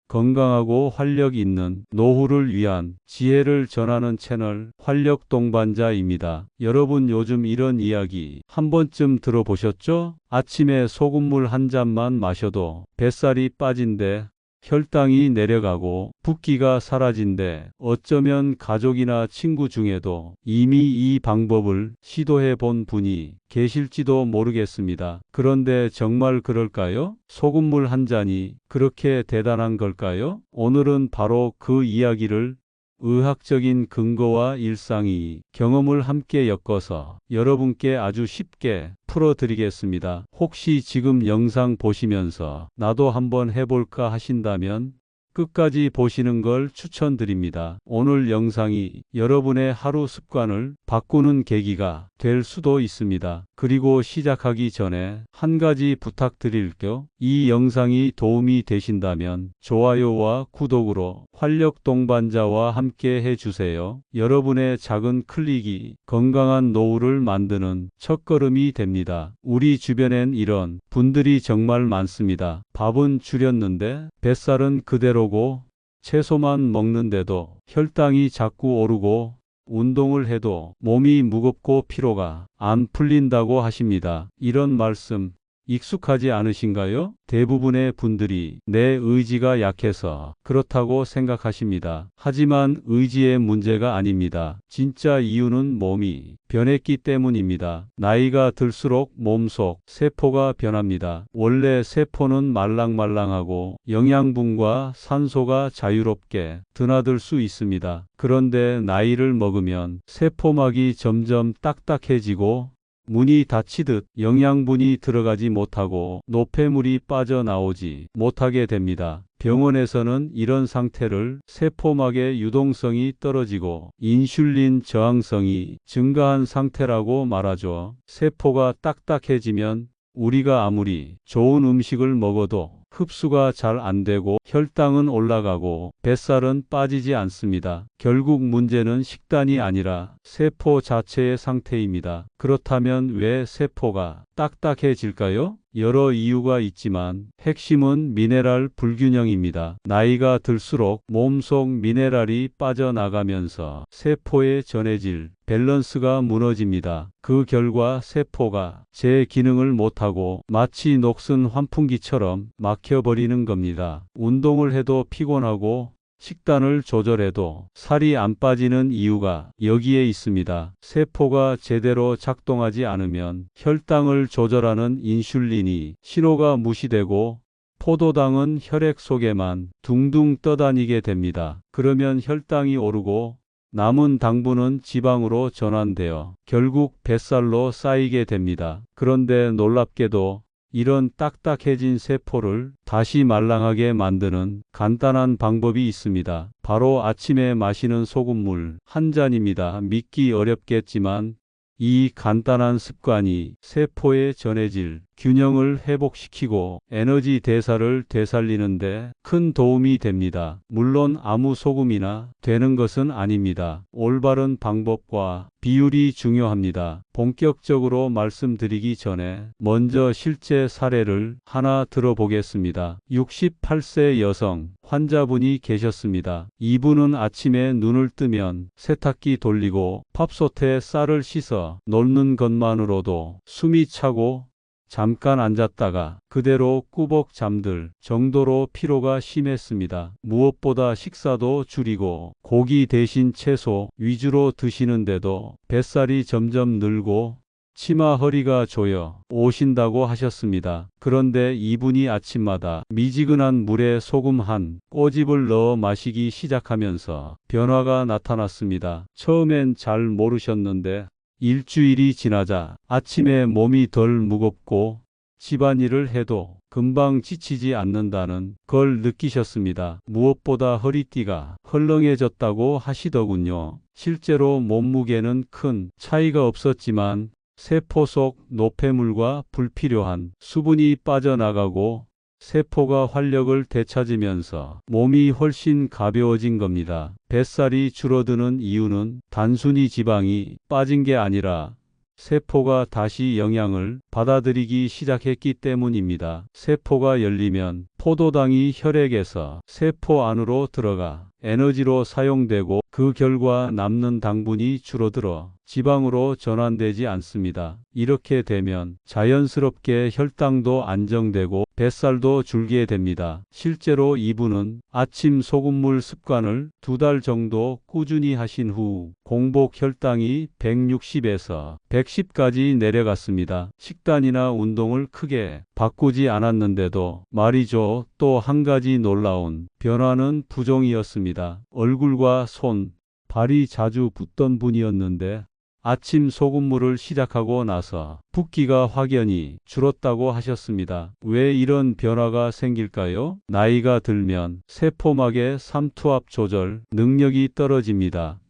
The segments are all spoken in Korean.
건강하고 활력 있는 노후를 위한 지혜를 전하는 채널 활력 동반자입니다. 여러분 요즘 이런 이야기 한 번쯤 들어보셨죠? 아침에 소금물 한 잔만 마셔도 뱃살이 빠진대, 혈당이 내려가고 붓기가 사라진대. 어쩌면 가족이나 친구 중에도 이미 이 방법을 시도해 본 분이 계실지도 모르겠습니다. 그런데 정말 그럴까요? 소금물 한 잔이 그렇게 대단한 걸까요? 오늘은 바로 그 이야기를 의학적인 근거와 일상이 경험을 함께 엮어서 여러분께 아주 쉽게 풀어드리겠습니다. 혹시 지금 영상 보시면서 나도 한번 해볼까 하신다면 끝까지 보시는 걸 추천드립니다. 오늘 영상이 여러분의 하루 습관을 바꾸는 계기가 될 수도 있습니다. 그리고 시작하기 전에 한 가지 부탁드릴게요. 이 영상이 도움이 되신다면 좋아요와 구독으로 활력 동반자와 함께 해주세요. 여러분의 작은 클릭이 건강한 노후를 만드는 첫걸음이 됩니다. 우리 주변엔 이런 분들이 정말 많습니다. 밥은 줄였는데 뱃살은 그대로고, 채소만 먹는데도 혈당이 자꾸 오르고, 운동을 해도 몸이 무겁고 피로가 안 풀린다고 하십니다. 이런 말씀 익숙하지 않으신가요? 대부분의 분들이 내 의지가 약해서 그렇다고 생각하십니다. 하지만 의지의 문제가 아닙니다. 진짜 이유는 몸이 변했기 때문입니다. 나이가 들수록 몸속 세포가 변합니다. 원래 세포는 말랑말랑하고 영양분과 산소가 자유롭게 드나들 수 있습니다. 그런데 나이를 먹으면 세포막이 점점 딱딱해지고 문이 닫히듯 영양분이 들어가지 못하고 노폐물이 빠져나오지 못하게 됩니다. 병원에서는 이런 상태를 세포막의 유동성이 떨어지고 인슐린 저항성이 증가한 상태라고 말하죠. 세포가 딱딱해지면 우리가 아무리 좋은 음식을 먹어도 흡수가 잘 안 되고 혈당은 올라가고 뱃살은 빠지지 않습니다. 결국 문제는 식단이 아니라 세포 자체의 상태입니다. 그렇다면 왜 세포가 딱딱해질까요? 여러 이유가 있지만 핵심은 미네랄 불균형입니다. 나이가 들수록 몸속 미네랄이 빠져나가면서 세포의 전해질 밸런스가 무너집니다. 그 결과 세포가 제 기능을 못하고 마치 녹슨 환풍기처럼 막혀버리는 겁니다. 운동을 해도 피곤하고 식단을 조절해도 살이 안 빠지는 이유가 여기에 있습니다. 세포가 제대로 작동하지 않으면 혈당을 조절하는 인슐린이 신호가 무시되고 포도당은 혈액 속에만 둥둥 떠다니게 됩니다. 그러면 혈당이 오르고 남은 당분은 지방으로 전환되어 결국 뱃살로 쌓이게 됩니다. 그런데 놀랍게도 이런 딱딱해진 세포를 다시 말랑하게 만드는 간단한 방법이 있습니다. 바로 아침에 마시는 소금물 한 잔입니다. 믿기 어렵겠지만 이 간단한 습관이 세포의 전해질 균형을 회복시키고 에너지 대사를 되살리는데 큰 도움이 됩니다. 물론 아무 소금이나 되는 것은 아닙니다. 올바른 방법과 비율이 중요합니다. 본격적으로 말씀드리기 전에 먼저 실제 사례를 하나 들어보겠습니다. 68세 여성 환자분이 계셨습니다. 이분은 아침에 눈을 뜨면 세탁기 돌리고 밥솥에 쌀을 씻어 놓는 것만으로도 숨이 차고 잠깐 앉았다가 그대로 꾸벅 잠들 정도로 피로가 심했습니다. 무엇보다 식사도 줄이고 고기 대신 채소 위주로 드시는데도 뱃살이 점점 늘고 치마 허리가 조여 오신다고 하셨습니다. 그런데 이분이 아침마다 미지근한 물에 소금 한 꼬집을 넣어 마시기 시작하면서 변화가 나타났습니다. 처음엔 잘 모르셨는데 일주일이 지나자 아침에 몸이 덜 무겁고 집안일을 해도 금방 지치지 않는다는 걸 느끼셨습니다. 무엇보다 허리띠가 헐렁해졌다고 하시더군요. 실제로 몸무게는 큰 차이가 없었지만 세포 속 노폐물과 불필요한 수분이 빠져나가고 세포가 활력을 되찾으면서 몸이 훨씬 가벼워진 겁니다. 뱃살이 줄어드는 이유는 단순히 지방이 빠진 게 아니라 세포가 다시 영양을 받아들이기 시작했기 때문입니다. 세포가 열리면 포도당이 혈액에서 세포 안으로 들어가 에너지로 사용되고 그 결과 남는 당분이 줄어들어 지방으로 전환되지 않습니다. 이렇게 되면 자연스럽게 혈당도 안정되고 뱃살도 줄게 됩니다. 실제로 이분은 아침 소금물 습관을 2달 정도 꾸준히 하신 후 공복 혈당이 160에서 110까지 내려갔습니다. 식단이나 운동을 크게 바꾸지 않았는데도 말이죠. 또 한 가지 놀라운 변화는 부종이었습니다. 얼굴과 손, 발이 자주 붓던 분이었는데 아침 소금물을 시작하고 나서 붓기가 확연히 줄었다고 하셨습니다. 왜 이런 변화가 생길까요? 나이가 들면 세포막의 삼투압 조절 능력이 떨어집니다.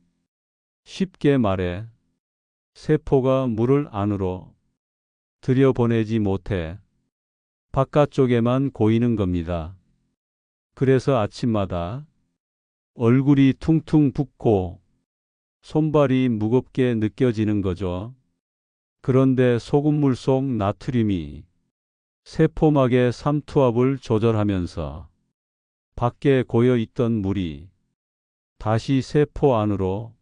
쉽게 말해 세포가 물을 안으로 들여보내지 못해 바깥쪽에만 고이는 겁니다. 그래서 아침마다 얼굴이 퉁퉁 붓고 손발이 무겁게 느껴지는 거죠. 그런데 소금물 속 나트륨이 세포막의 삼투압을 조절하면서 밖에 고여 있던 물이 다시 세포 안으로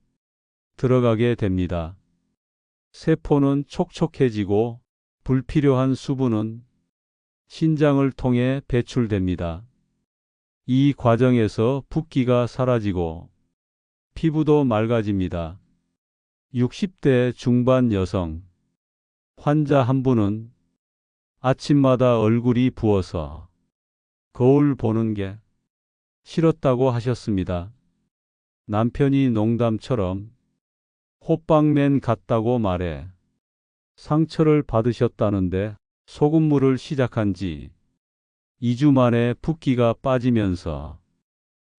들어가게 됩니다. 세포는 촉촉해지고 불필요한 수분은 신장을 통해 배출됩니다. 이 과정에서 붓기가 사라지고 피부도 맑아집니다. 60대 중반 여성 환자 한 분은 아침마다 얼굴이 부어서 거울 보는 게 싫었다고 하셨습니다. 남편이 농담처럼 호빵맨 같다고 말해 상처를 받으셨다는데 소금물을 시작한 지 2주 만에 붓기가 빠지면서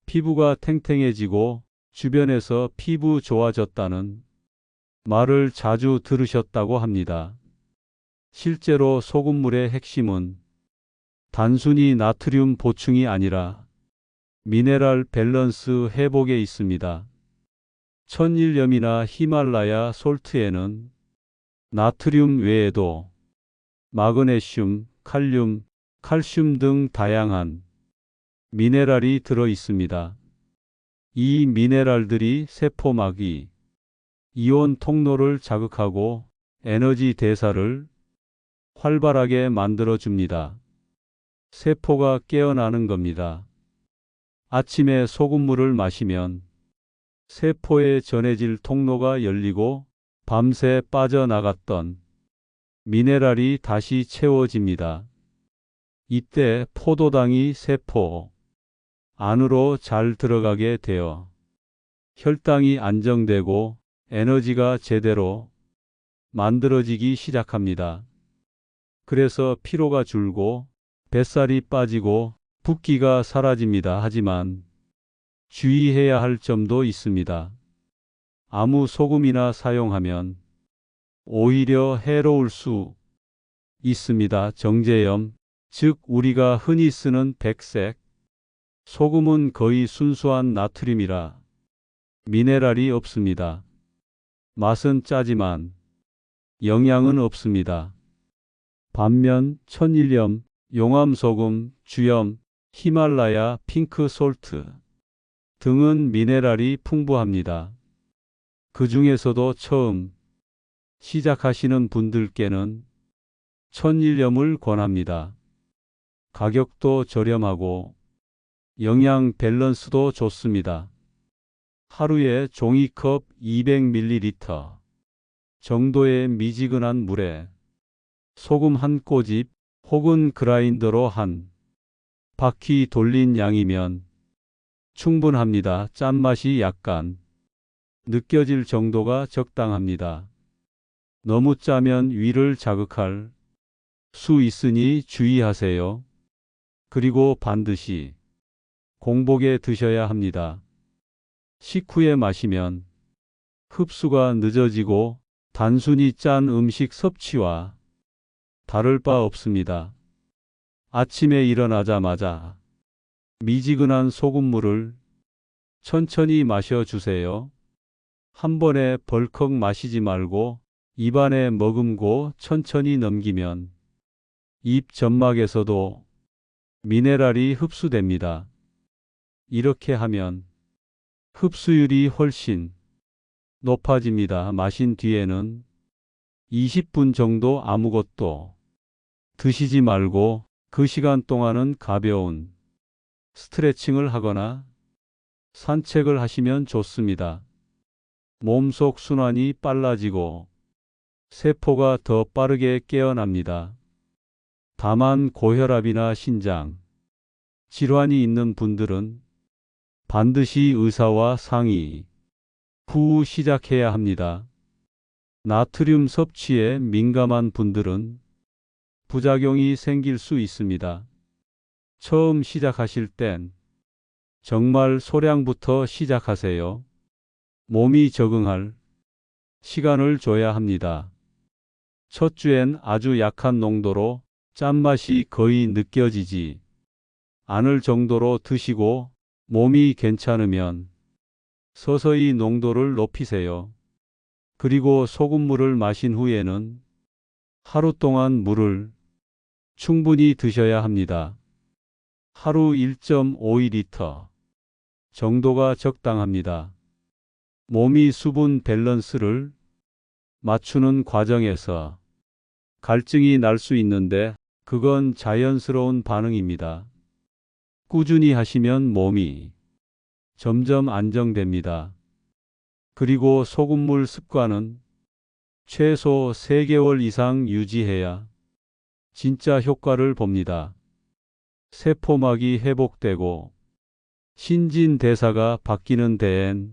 피부가 탱탱해지고 주변에서 피부 좋아졌다는 말을 자주 들으셨다고 합니다. 실제로 소금물의 핵심은 단순히 나트륨 보충이 아니라 미네랄 밸런스 회복에 있습니다. 천일염이나 히말라야 솔트에는 나트륨 외에도 마그네슘, 칼륨, 칼슘 등 다양한 미네랄이 들어 있습니다. 이 미네랄들이 세포막이 이온 통로를 자극하고 에너지 대사를 활발하게 만들어줍니다. 세포가 깨어나는 겁니다. 아침에 소금물을 마시면 세포에 전해질 통로가 열리고 밤새 빠져나갔던 미네랄이 다시 채워집니다. 이때 포도당이 세포 안으로 잘 들어가게 되어 혈당이 안정되고 에너지가 제대로 만들어지기 시작합니다. 그래서 피로가 줄고 뱃살이 빠지고 붓기가 사라집니다. 하지만 주의해야 할 점도 있습니다. 아무 소금이나 사용하면 오히려 해로울 수 있습니다. 정제염, 즉 우리가 흔히 쓰는 백색 소금은 거의 순수한 나트륨이라 미네랄이 없습니다. 맛은 짜지만 영양은 없습니다. 반면 천일염, 용암소금, 주염, 히말라야 핑크 솔트 등은 미네랄이 풍부합니다. 그 중에서도 처음 시작하시는 분들께는 천일염을 권합니다. 가격도 저렴하고 영양 밸런스도 좋습니다. 하루에 종이컵 200ml 정도의 미지근한 물에 소금 한 꼬집 혹은 그라인더로 한 바퀴 돌린 양이면 충분합니다. 짠맛이 약간 느껴질 정도가 적당합니다. 너무 짜면 위를 자극할 수 있으니 주의하세요. 그리고 반드시 공복에 드셔야 합니다. 식후에 마시면 흡수가 늦어지고 단순히 짠 음식 섭취와 다를 바 없습니다. 아침에 일어나자마자 미지근한 소금물을 천천히 마셔주세요. 한 번에 벌컥 마시지 말고 입안에 머금고 천천히 넘기면 입 점막에서도 미네랄이 흡수됩니다. 이렇게 하면 흡수율이 훨씬 높아집니다. 마신 뒤에는 20분 정도 아무것도 드시지 말고 그 시간 동안은 가벼운 스트레칭을 하거나 산책을 하시면 좋습니다. 몸속 순환이 빨라지고 세포가 더 빠르게 깨어납니다. 다만 고혈압이나 신장 질환이 있는 분들은 반드시 의사와 상의 후 시작해야 합니다. 나트륨 섭취에 민감한 분들은 부작용이 생길 수 있습니다. 처음 시작하실 땐 정말 소량부터 시작하세요. 몸이 적응할 시간을 줘야 합니다. 첫 주엔 아주 약한 농도로 짠맛이 거의 느껴지지 않을 정도로 드시고 몸이 괜찮으면 서서히 농도를 높이세요. 그리고 소금물을 마신 후에는 하루 동안 물을 충분히 드셔야 합니다. 하루 1.5리터 정도가 적당합니다. 몸이 수분 밸런스를 맞추는 과정에서 갈증이 날 수 있는데 그건 자연스러운 반응입니다. 꾸준히 하시면 몸이 점점 안정됩니다. 그리고 소금물 습관은 최소 3개월 이상 유지해야 진짜 효과를 봅니다. 세포막이 회복되고 신진대사가 바뀌는 데엔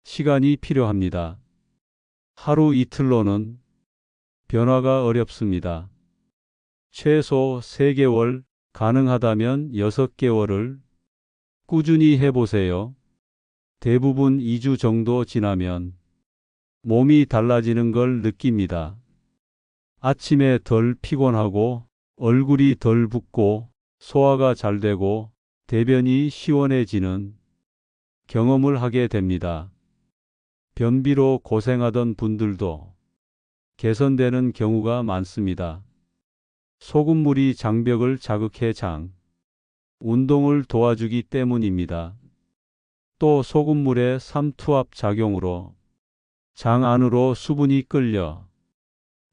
시간이 필요합니다. 하루 이틀로는 변화가 어렵습니다. 최소 3개월, 가능하다면 6개월을 꾸준히 해보세요. 대부분 2주 정도 지나면 몸이 달라지는 걸 느낍니다. 아침에 덜 피곤하고 얼굴이 덜 붓고 소화가 잘 되고 대변이 시원해지는 경험을 하게 됩니다. 변비로 고생하던 분들도 개선되는 경우가 많습니다. 소금물이 장벽을 자극해 운동을 도와주기 때문입니다. 또 소금물의 삼투압 작용으로 장 안으로 수분이 끌려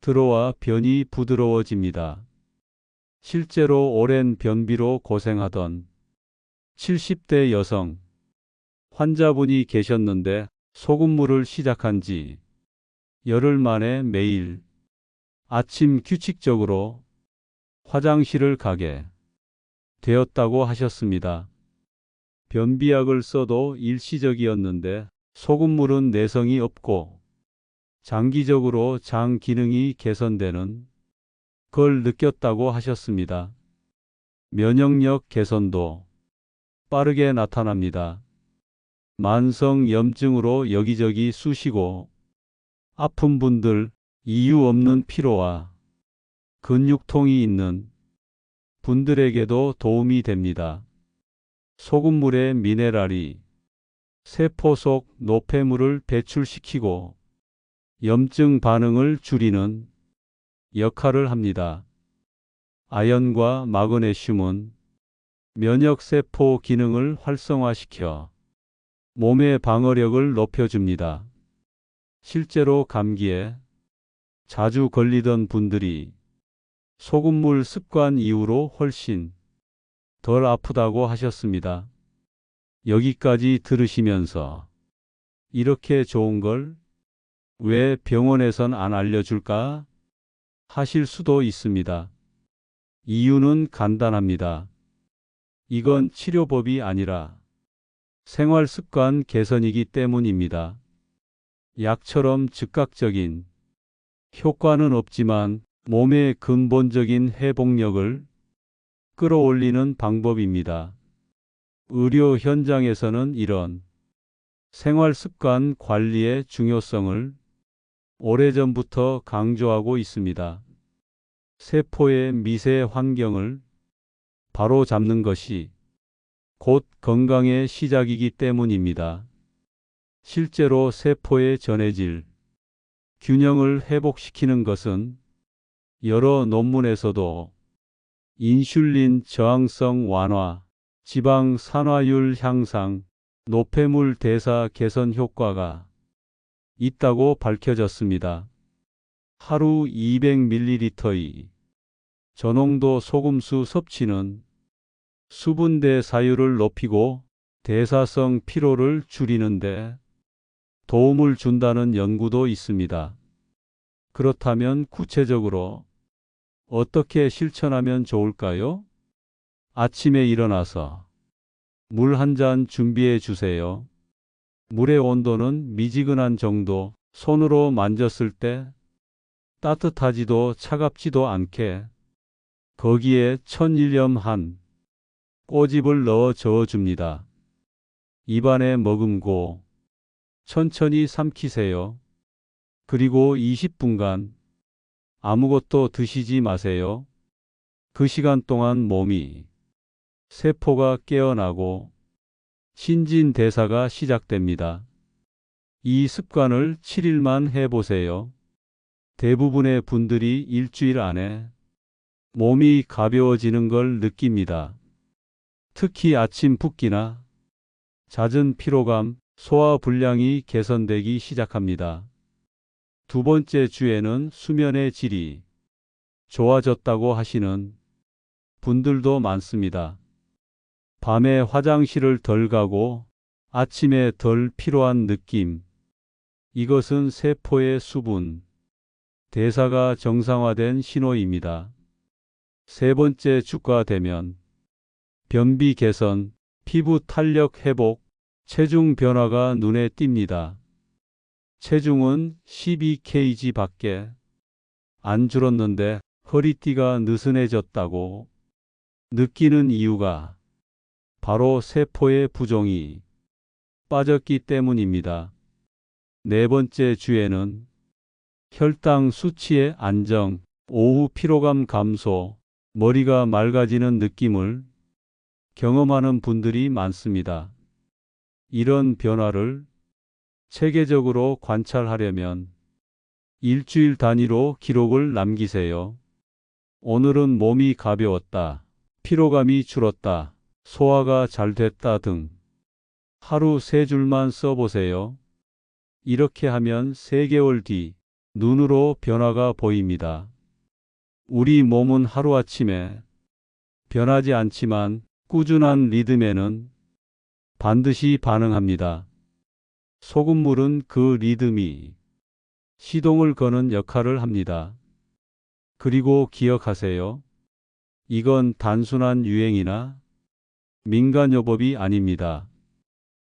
들어와 변이 부드러워집니다. 실제로 오랜 변비로 고생하던 70대 여성 환자분이 계셨는데 소금물을 시작한 지 열흘 만에 매일 아침 규칙적으로 화장실을 가게 되었다고 하셨습니다. 변비약을 써도 일시적이었는데 소금물은 내성이 없고 장기적으로 장 기능이 개선되는 걸 느꼈다고 하셨습니다. 면역력 개선도 빠르게 나타납니다. 만성 염증으로 여기저기 쑤시고 아픈 분들, 이유 없는 피로와 근육통이 있는 분들에게도 도움이 됩니다. 소금물의 미네랄이 세포 속 노폐물을 배출시키고 염증 반응을 줄이는 역할을 합니다. 아연과 마그네슘은 면역세포 기능을 활성화시켜 몸의 방어력을 높여줍니다. 실제로 감기에 자주 걸리던 분들이 소금물 습관 이후로 훨씬 덜 아프다고 하셨습니다. 여기까지 들으시면서 이렇게 좋은 걸 왜 병원에선 안 알려줄까 하실 수도 있습니다. 이유는 간단합니다. 이건 치료법이 아니라 생활 습관 개선이기 때문입니다. 약처럼 즉각적인 효과는 없지만 몸의 근본적인 회복력을 끌어올리는 방법입니다. 의료 현장에서는 이런 생활 습관 관리의 중요성을 오래전부터 강조하고 있습니다. 세포의 미세 환경을 바로 잡는 것이 곧 건강의 시작이기 때문입니다. 실제로 세포의 전해질 균형을 회복시키는 것은 여러 논문에서도 인슐린 저항성 완화, 지방 산화율 향상, 노폐물 대사 개선 효과가 있다고 밝혀졌습니다. 하루 200ml의 저농도 소금수 섭취는 수분 대사율을 높이고 대사성 피로를 줄이는데 도움을 준다는 연구도 있습니다. 그렇다면 구체적으로 어떻게 실천하면 좋을까요? 아침에 일어나서 물 한 잔 준비해 주세요. 물의 온도는 미지근한 정도, 손으로 만졌을 때 따뜻하지도 차갑지도 않게, 거기에 천일염 한 꼬집을 넣어 저어줍니다. 입안에 머금고 천천히 삼키세요. 그리고 20분간 아무것도 드시지 마세요. 그 시간 동안 몸이 세포가 깨어나고 신진대사가 시작됩니다. 이 습관을 7일만 해보세요. 대부분의 분들이 일주일 안에 몸이 가벼워지는 걸 느낍니다. 특히 아침 붓기나 잦은 피로감, 소화 불량이 개선되기 시작합니다. 두 번째 주에는 수면의 질이 좋아졌다고 하시는 분들도 많습니다. 밤에 화장실을 덜 가고 아침에 덜 피로한 느낌. 이것은 세포의 수분 대사가 정상화된 신호입니다. 세 번째 주가 되면 변비 개선, 피부 탄력 회복, 체중 변화가 눈에 띕니다. 체중은 12kg 밖에 안 줄었는데 허리띠가 느슨해졌다고 느끼는 이유가 바로 세포의 부종이 빠졌기 때문입니다. 네 번째 주에는 혈당 수치의 안정, 오후 피로감 감소, 머리가 맑아지는 느낌을 경험하는 분들이 많습니다. 이런 변화를 체계적으로 관찰하려면 일주일 단위로 기록을 남기세요. 오늘은 몸이 가벼웠다, 피로감이 줄었다, 소화가 잘 됐다 등 하루 3줄만 써보세요. 이렇게 하면 3개월 뒤 눈으로 변화가 보입니다. 우리 몸은 하루아침에 변하지 않지만 꾸준한 리듬에는 반드시 반응합니다. 소금물은 그 리듬이 시동을 거는 역할을 합니다. 그리고 기억하세요. 이건 단순한 유행이나 민간요법이 아닙니다.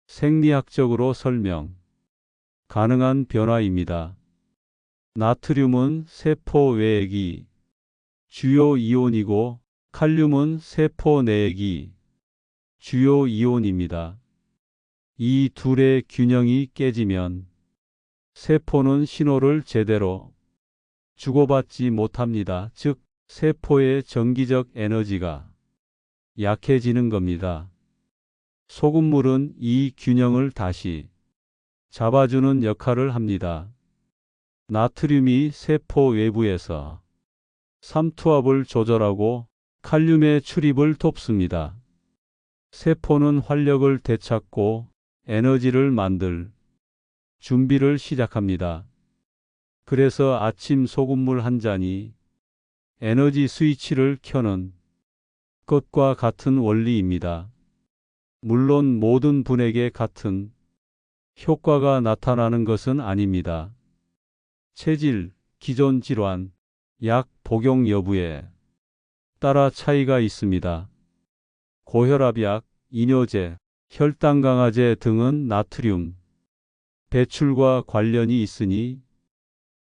생리학적으로 설명 가능한 변화입니다. 나트륨은 세포 외액이 주요 이온이고 칼륨은 세포 내액이 주요 이온입니다. 이 둘의 균형이 깨지면 세포는 신호를 제대로 주고받지 못합니다. 즉, 세포의 정기적 에너지가 약해지는 겁니다. 소금물은 이 균형을 다시 잡아주는 역할을 합니다. 나트륨이 세포 외부에서 삼투압을 조절하고 칼륨의 출입을 돕습니다. 세포는 활력을 되찾고 에너지를 만들 준비를 시작합니다. 그래서 아침 소금물 한 잔이 에너지 스위치를 켜는 것과 같은 원리입니다. 물론 모든 분에게 같은 효과가 나타나는 것은 아닙니다. 체질, 기존 질환, 약 복용 여부에 따라 차이가 있습니다. 고혈압약, 이뇨제, 혈당 강화제 등은 나트륨 배출과 관련이 있으니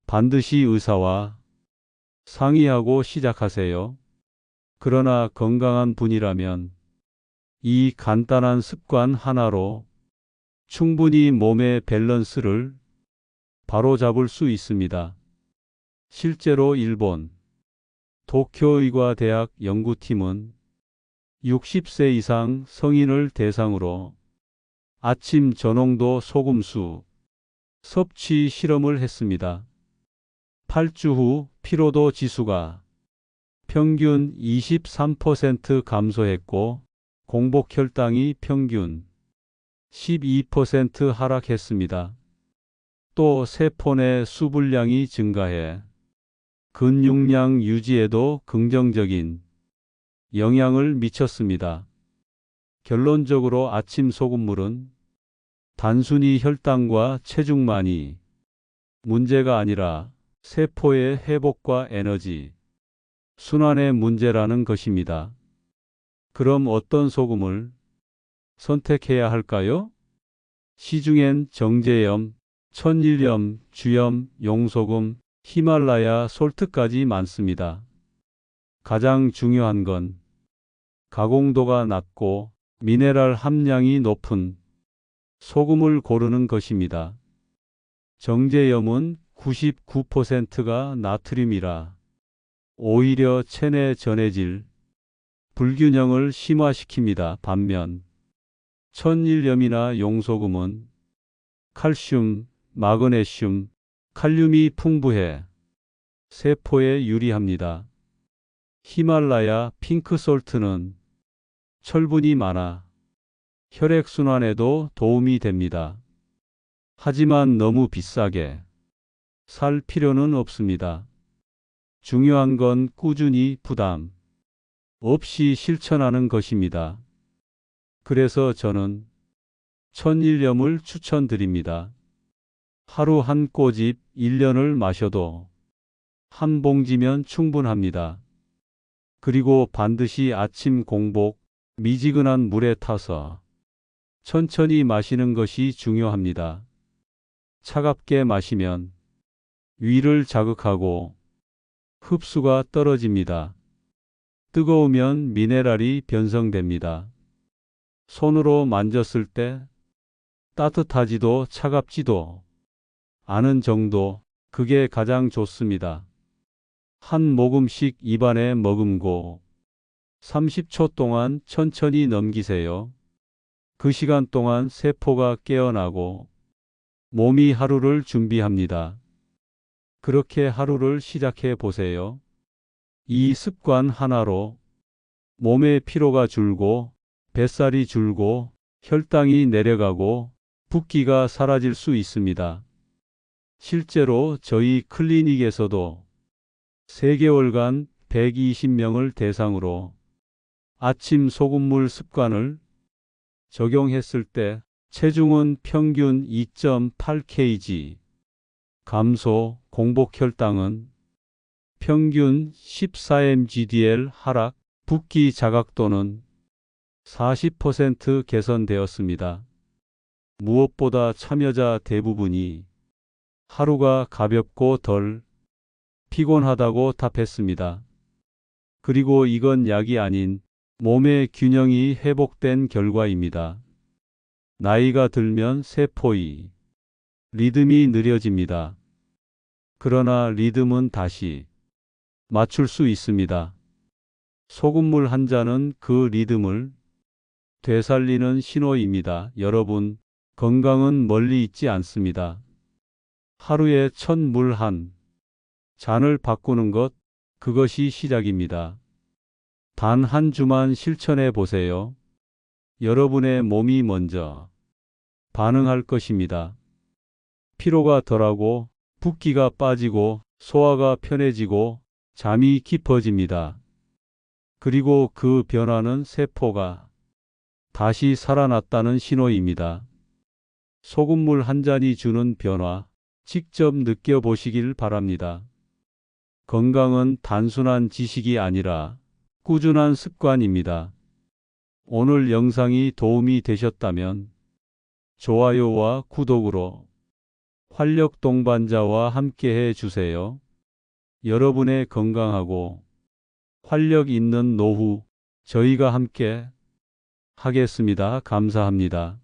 반드시 의사와 상의하고 시작하세요. 그러나 건강한 분이라면 이 간단한 습관 하나로 충분히 몸의 밸런스를 바로잡을 수 있습니다. 실제로 일본 도쿄의과대학 연구팀은 60세 이상 성인을 대상으로 아침 저농도 소금수 섭취 실험을 했습니다. 8주 후 피로도 지수가 평균 23% 감소했고 공복 혈당이 평균 12% 하락했습니다. 또 세포 내 수분량이 증가해 근육량 유지에도 긍정적인 영향을 미쳤습니다. 결론적으로 아침 소금물은 단순히 혈당과 체중만이 문제가 아니라 세포의 회복과 에너지 순환의 문제라는 것입니다. 그럼 어떤 소금을 선택해야 할까요? 시중엔 정제염, 천일염, 주염, 용소금, 히말라야 솔트까지 많습니다. 가장 중요한 건 가공도가 낮고 미네랄 함량이 높은 소금을 고르는 것입니다. 정제염은 99%가 나트륨이라 오히려 체내 전해질 불균형을 심화시킵니다. 반면 천일염이나 용소금은 칼슘, 마그네슘, 칼륨이 풍부해 세포에 유리합니다. 히말라야 핑크솔트는 철분이 많아 혈액순환에도 도움이 됩니다. 하지만 너무 비싸게 살 필요는 없습니다. 중요한 건 꾸준히 부담 없이 실천하는 것입니다. 그래서 저는 천일염을 추천드립니다. 하루 한 꼬집 1년을 마셔도 한 봉지면 충분합니다. 그리고 반드시 아침 공복 미지근한 물에 타서 천천히 마시는 것이 중요합니다. 차갑게 마시면 위를 자극하고 흡수가 떨어집니다. 뜨거우면 미네랄이 변성됩니다. 손으로 만졌을 때 따뜻하지도 차갑지도 않은 정도, 그게 가장 좋습니다. 한 모금씩 입안에 머금고 30초 동안 천천히 넘기세요. 그 시간 동안 세포가 깨어나고 몸이 하루를 준비합니다. 그렇게 하루를 시작해 보세요. 이 습관 하나로 몸의 피로가 줄고 뱃살이 줄고 혈당이 내려가고 붓기가 사라질 수 있습니다. 실제로 저희 클리닉에서도 3개월간 120명을 대상으로 아침 소금물 습관을 적용했을 때 체중은 평균 2.8kg 감소, 공복 혈당은 평균 14mgdl 하락, 붓기 자각도는 40% 개선되었습니다. 무엇보다 참여자 대부분이 하루가 가볍고 덜 피곤하다고 답했습니다. 그리고 이건 약이 아닌 몸의 균형이 회복된 결과입니다. 나이가 들면 세포의 리듬이 느려집니다. 그러나 리듬은 다시 맞출 수 있습니다. 소금물 한 잔은 그 리듬을 되살리는 신호입니다. 여러분, 건강은 멀리 있지 않습니다. 하루에 첫 물 한 잔을 바꾸는 것, 그것이 시작입니다. 단 한 주만 실천해 보세요. 여러분의 몸이 먼저 반응할 것입니다. 피로가 덜하고 붓기가 빠지고 소화가 편해지고 잠이 깊어집니다. 그리고 그 변화는 세포가 다시 살아났다는 신호입니다. 소금물 한 잔이 주는 변화, 직접 느껴보시길 바랍니다. 건강은 단순한 지식이 아니라 꾸준한 습관입니다. 오늘 영상이 도움이 되셨다면 좋아요와 구독으로 활력 동반자와 함께 해주세요. 여러분의 건강하고 활력 있는 노후 저희가 함께 하겠습니다. 감사합니다.